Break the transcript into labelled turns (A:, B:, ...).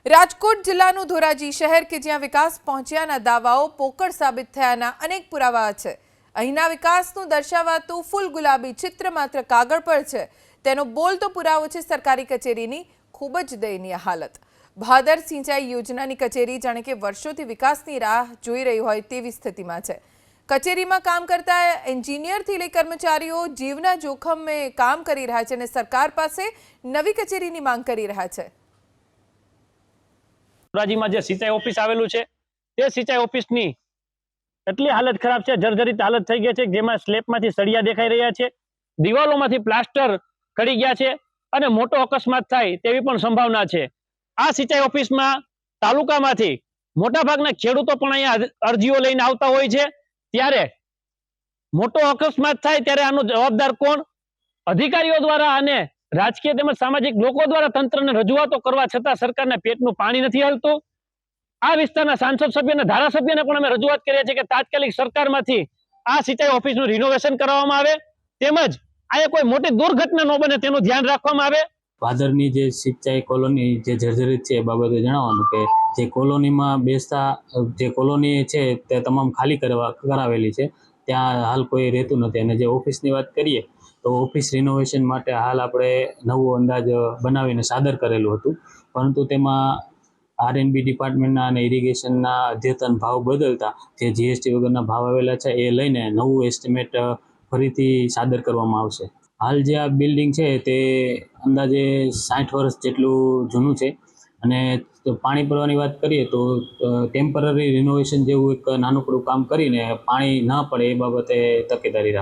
A: રાજકોટ જિલ્લાનું ધોરાજી શહેર કે જ્યાં વિકાસ પહોંચ્યાના દાવાઓ પોકળ સાબિત થયાના અનેક પુરાવા છે। અહીંના વિકાસનું દર્શાવાતું ફૂલ ગુલાબી ચિત્ર માત્ર કાગળ પર છે, તેનો બોલતો પુરાવો છે સરકારી કચેરીની ખૂબ જ દયનીય હાલત। ભાદર સિંચાઈ યોજનાની કચેરી જાણે કે વર્ષોથી વિકાસની રાહ જોઈ રહી હોય તેવી સ્થિતિમાં છે। કચેરીમાં કામ કરતા એન્જિનિયરથી લઈ કર્મચારીઓ જીવના જોખમે કામ કરી રહ્યા છે અને સરકાર પાસે નવી કચેરીની માંગ કરી રહ્યા છે।
B: ધોરાજીમાં જે સિંચાઈ ઓફિસ આવેલું છે તે સિંચાઈ ઓફિસની એટલી હાલત ખરાબ છે, જર્જરિત હાલત થઈ ગઈ છે, જેમાં સ્લેબમાંથી સળિયા દેખાઈ રહ્યા છે, દિવાલોમાંથી પ્લાસ્ટર ખડી ગયા છે અને મોટો અકસ્માત થાય તેવી પણ સંભાવના છે। આ સિંચાઈ ઓફિસમાં તાલુકામાંથી મોટાભાગના ખેડૂતો પણ અહીંયા અરજીઓ લઈને આવતા હોય છે, ત્યારે મોટો અકસ્માત થાય ત્યારે આનો જવાબદાર કોણ? અધિકારીઓ દ્વારા અને રાજકીય તેમજ સામાજિક લોકો દ્વારા તંત્રને રજૂઆતો કરવા છતાં સરકારના પેટનું પાણી નથી હલતું। આ વિસ્તારના સાંસદ સભ્ય અને ધારાસભ્યને પણ અમે રજૂઆત કરીએ છીએ કે તાત્કાલિક સરકારમાંથી આ સિંચાઈ ઓફિસનું રિનોવેશન કરવામાં આવે, તેમજ આ કોઈ મોટી દુર્ઘટના ન બને તેનું ધ્યાન રાખવામાં આવે।
C: ભાદરની જે સિંચાઈ કોલોની જે જર્જરિત છે એ બાબતે જણાવવાનું કે જે કોલોનીમાં બેસતા જે કોલોની છે તે તમામ ખાલી કરાવેલી છે, ત્યાં હાલ કોઈ રહેતું નથી। અને જે ઓફિસની વાત કરીએ તો ઓફિસ રિનોવેશન માટે હાલ આપણે નવો અંદાજ બનાવીને સાદર કરેલું હતું, પરંતુ તેમાં આરએનબી ડિપાર્ટમેન્ટના અને ઇરિગેશનના અદ્યતન ભાવ બદલતા જે જીએસટી વગરના ભાવ આવેલા છે એ લઈને નવું એસ્ટિમેટ ફરીથી સાદર કરવામાં આવશે। હાલ જે આ બિલ્ડિંગ છે તે અંદાજે 60 વર્ષ જેટલું જૂનું છે અને પાણી પડવાની વાત કરીએ તો ટેમ્પરરી રિનોવેશન જેવું એક નાનકડું કામ કરીને પાણી ન પડે એ બાબતે તકેદારી રાખે।